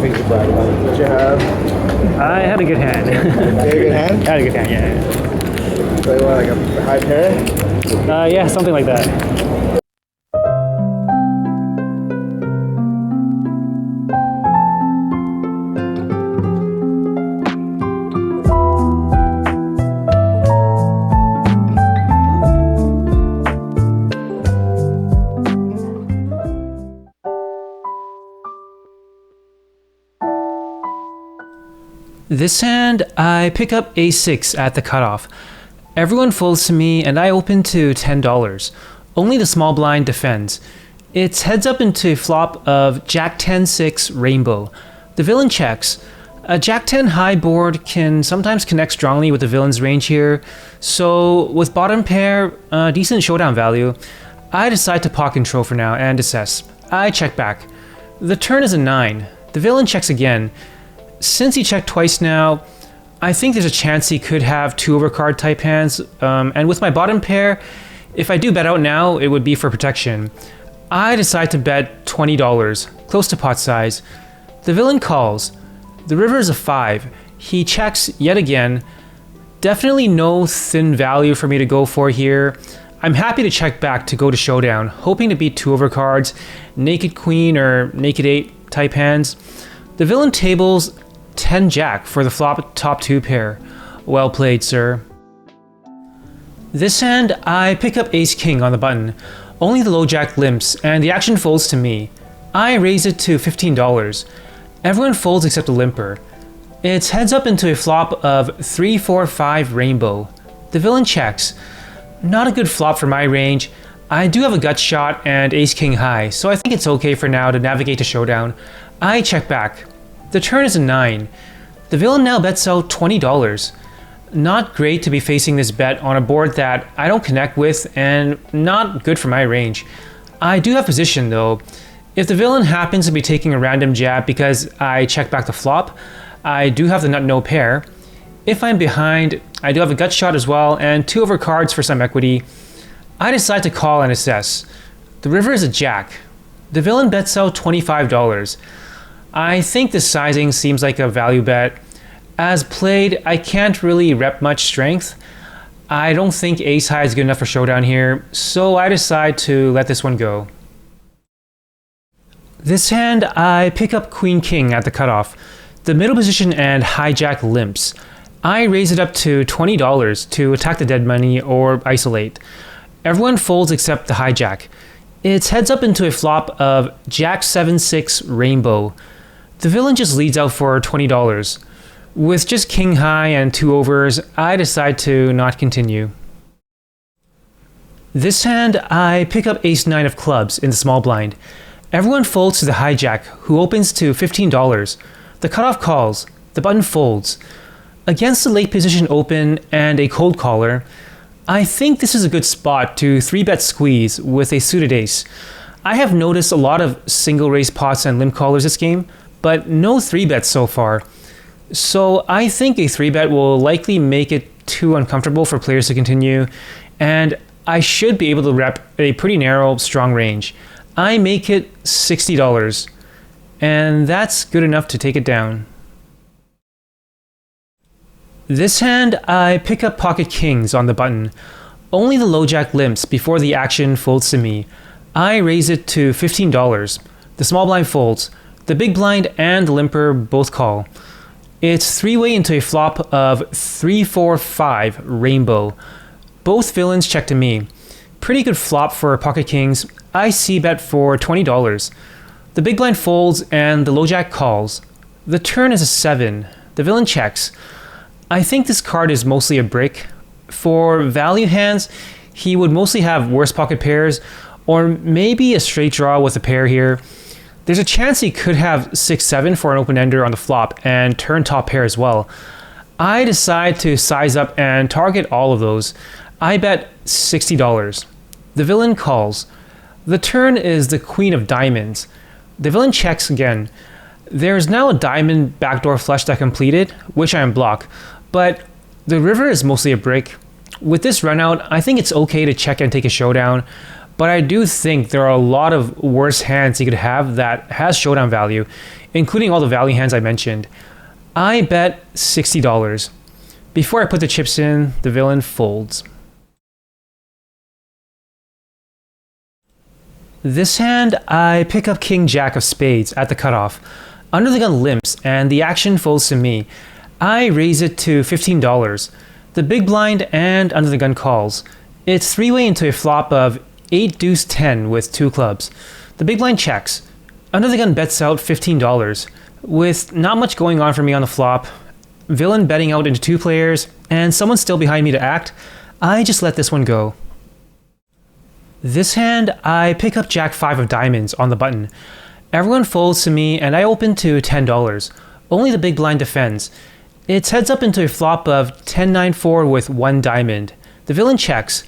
nothing to brag about. Did you have? I had a good hand. You had a good hand? I had a good hand, yeah. So you want like a high pair? Yeah, something like that. This hand, I pick up a6 at the cutoff. Everyone folds to me and I open to $10. Only the small blind defends. It's heads up into a flop of Jack 10-6 rainbow. The villain checks. A Jack 10 high board can sometimes connect strongly with the villain's range here, so with bottom pair, decent showdown value, I decide to pot control for now and assess. I check back. The turn is a 9. The villain checks again. Since he checked twice now, I think there's a chance he could have 2 overcard type hands, and with my bottom pair, if I do bet out now, it would be for protection. I decide to bet $20, close to pot size. The villain calls. The river is a 5. He checks yet again. Definitely no thin value for me to go for here. I'm happy to check back to go to showdown, hoping to beat 2 overcards, naked queen or naked 8 type hands. The villain tables 10 jack for the flop top 2 pair. Well played, sir. This hand, I pick up ace king on the button. Only the low jack limps, and the action folds to me. I raise it to $15. Everyone folds except the limper. It's heads up into a flop of 3-4-5 rainbow. The villain checks. Not a good flop for my range. I do have a gut shot and ace king high, so I think it's okay for now to navigate to showdown. I check back. The turn is a 9. The villain now bets out $20. Not great to be facing this bet on a board that I don't connect with and not good for my range. I do have position though. If the villain happens to be taking a random jab because I check back the flop, I do have the nut no pair. If I'm behind, I do have a gut shot as well and 2 overcards for some equity. I decide to call and assess. The river is a jack. The villain bets out $25. I think the sizing seems like a value bet. As played, I can't really rep much strength. I don't think ace high is good enough for showdown here, so I decide to let this one go. This hand, I pick up queen king at the cutoff. The middle position and hijack limps. I raise it up to $20 to attack the dead money or isolate. Everyone folds except the hijack. It's heads up into a flop of Jack 7-6 rainbow. The villain just leads out for $20. With just king high and 2 overs, I decide to not continue. This hand, I pick up ace 9 of clubs in the small blind. Everyone folds to the hijack, who opens to $15. The cutoff calls. The button folds. Against the late position open and a cold caller, I think this is a good spot to 3-bet squeeze with a suited ace. I have noticed a lot of single raise pots and limp callers this game, but no 3-bets so far. So I think a 3-bet will likely make it too uncomfortable for players to continue, and I should be able to rep a pretty narrow, strong range. I make it $60, and that's good enough to take it down. This hand, I pick up pocket kings on the button. Only the low jack limps before the action folds to me. I raise it to $15. The small blind folds. The big blind and the limper both call. It's 3-way into a flop of 3-4-5 rainbow. Both villains check to me. Pretty good flop for pocket kings. I c-bet for $20. The big blind folds and the low jack calls. The turn is a 7. The villain checks. I think this card is mostly a brick. For value hands, he would mostly have worse pocket pairs, or maybe a straight draw with a pair here. There's a chance he could have 6-7 for an open-ender on the flop and turn top pair as well. I decide to size up and target all of those. I bet $60. The villain calls. The turn is the queen of diamonds. The villain checks again. There's now a diamond backdoor flush that completed, which I unblock, but the river is mostly a brick. With this run out, I think it's okay to check and take a showdown, but I do think there are a lot of worse hands he could have that has showdown value, including all the value hands I mentioned. I bet $60. Before I put the chips in, the villain folds. This hand, I pick up King Jack of Spades at the cutoff. Under the gun limps, and the action folds to me. I raise it to $15. The big blind and under the gun calls. It's three-way into a flop of 8 deuce 10 with 2 clubs. The big blind checks. Under the gun bets out $15. With not much going on for me on the flop, villain betting out into 2 players, and someone still behind me to act, I just let this one go. This hand, I pick up Jack 5 of diamonds on the button. Everyone folds to me and I open to $10. Only the big blind defends. It's heads up into a flop of 10-9-4 with 1 diamond. The villain checks.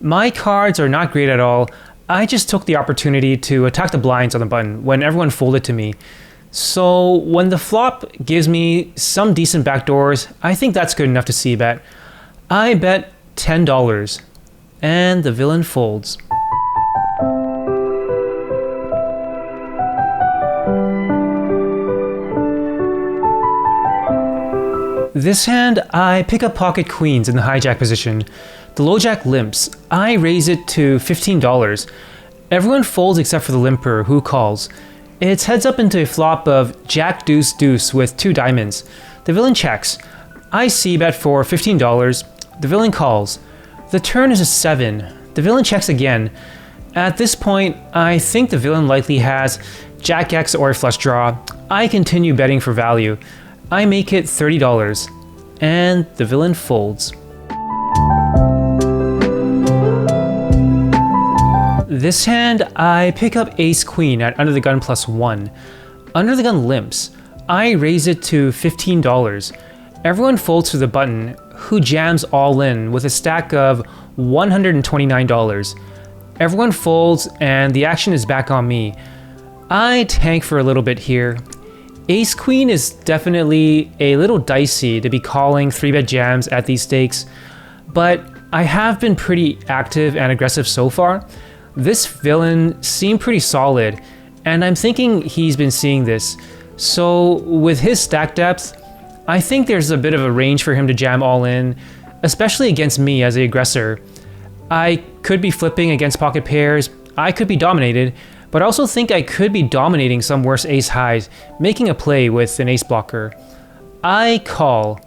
My cards are not great at all. I just took the opportunity to attack the blinds on the button when everyone folded to me. So when the flop gives me some decent backdoors, I think that's good enough to c-bet. I bet $10. And the villain folds. This hand, I pick up pocket queens in the hijack position. The low jack limps. I raise it to $15. Everyone folds except for the limper, who calls. It's heads up into a flop of jack deuce deuce with 2 diamonds. The villain checks. I c-bet for $15. The villain calls. The turn is a 7. The villain checks again. At this point, I think the villain likely has Jack X or a flush draw. I continue betting for value. I make it $30. And the villain folds. This hand, I pick up ace queen at under the gun +1. Under the gun limps. I raise it to $15. Everyone folds to the button, who jams all in with a stack of $129. Everyone folds and the action is back on me. I tank for a little bit here. Ace queen is definitely a little dicey to be calling 3-bet jams at these stakes, but I have been pretty active and aggressive so far. This villain seemed pretty solid, and I'm thinking he's been seeing this. So with his stack depth, I think there's a bit of a range for him to jam all in, especially against me as the aggressor. I could be flipping against pocket pairs, I could be dominated, but I also think I could be dominating some worse ace highs, making a play with an ace blocker. I call.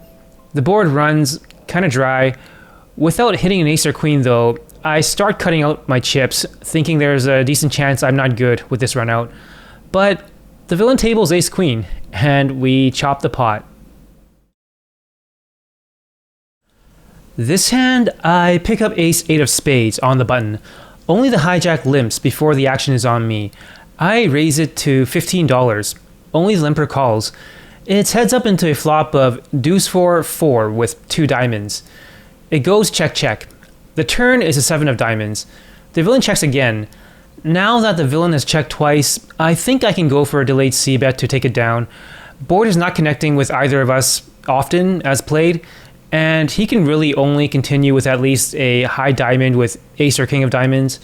The board runs kinda dry. Without hitting an ace or queen though, I start cutting out my chips, thinking there's a decent chance I'm not good with this run out. But the villain tables ace queen, and we chop the pot. This hand, I pick up ace 8 of spades on the button. Only the hijack limps before the action is on me. I raise it to $15. Only the limper calls. It's heads up into a flop of deuce 4-4 with 2 diamonds. It goes check check. The turn is a 7 of diamonds. The villain checks again. Now that the villain has checked twice, I think I can go for a delayed c-bet to take it down. Board is not connecting with either of us often as played, and he can really only continue with at least a high diamond with ace or king of diamonds.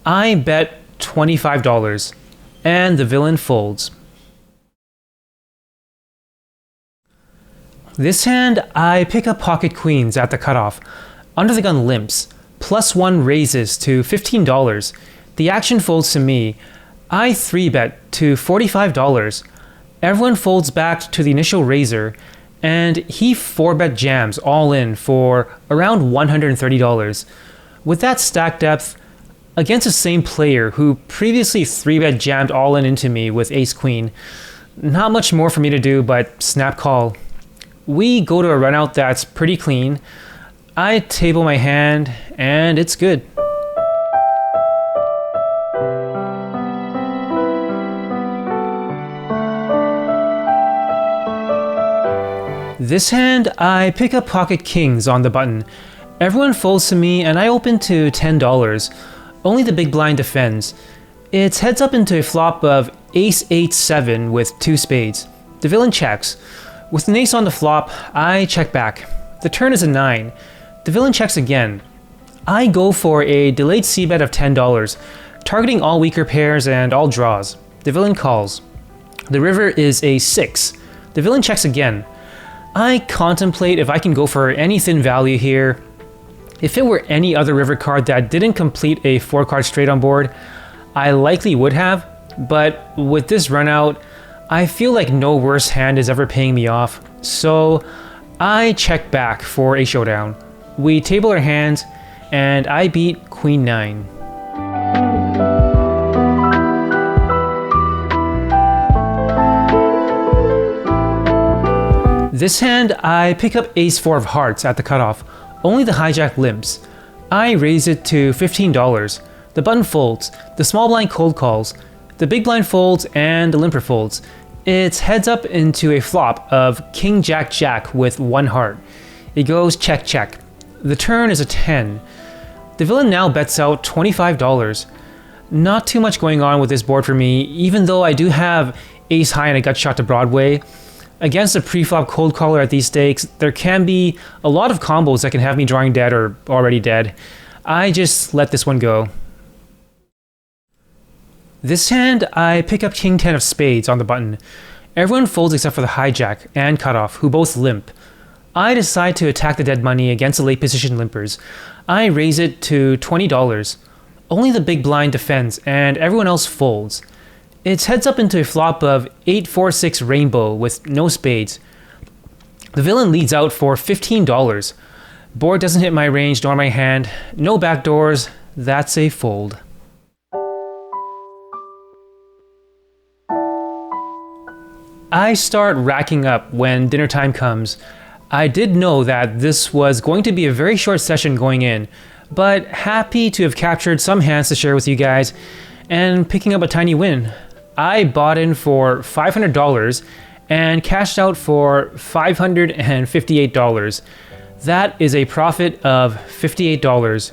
I bet $25, and the villain folds. This hand, I pick up pocket queens at the cutoff. Under the gun limps. +1 raises to $15. The action folds to me. I 3-bet to $45. Everyone folds back to the initial raiser, and he 4-bet jams all in for around $130. With that stack depth, against the same player who previously 3-bet jammed all in into me with ace-queen, not much more for me to do but snap call. We go to a runout that's pretty clean. I table my hand, and it's good. This hand, I pick up pocket kings on the button. Everyone folds to me and I open to $10. Only the big blind defends. It's heads up into a flop of ace 8-7 with 2 spades. The villain checks. With an ace on the flop, I check back. The turn is a 9. The villain checks again. I go for a delayed c-bet of $10, targeting all weaker pairs and all draws. The villain calls. The river is a 6. The villain checks again. I contemplate if I can go for any thin value here. If it were any other river card that didn't complete a 4-card straight on board, I likely would have, but with this run out, I feel like no worse hand is ever paying me off, so I check back for a showdown. We table our hands, and I beat Queen 9. This hand, I pick up Ace 4 of Hearts at the cutoff. Only the hijack limps. I raise it to $15. The button folds, the small blind cold calls, the big blind folds, and the limper folds. It's heads up into a flop of King Jack Jack with 1 heart. It goes check check. The turn is a 10. The villain now bets out $25. Not too much going on with this board for me, even though I do have ace high and a gut shot to Broadway. Against a pre-flop cold caller at these stakes, there can be a lot of combos that can have me drawing dead or already dead. I just let this one go. This hand, I pick up King 10 of Spades on the button. Everyone folds except for the hijack and cutoff, who both limp. I decide to attack the dead money against the late position limpers. I raise it to $20. Only the big blind defends, and everyone else folds. It's heads up into a flop of 8-4-6 rainbow with no spades. The villain leads out for $15. Board doesn't hit my range nor my hand. No backdoors. That's a fold. I start racking up when dinner time comes. I did know that this was going to be a very short session going in, but happy to have captured some hands to share with you guys and picking up a tiny win. I bought in for $500 and cashed out for $558. That is a profit of $58.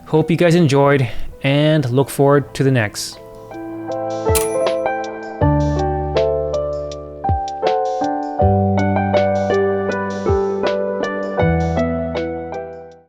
Hope you guys enjoyed and look forward to the next.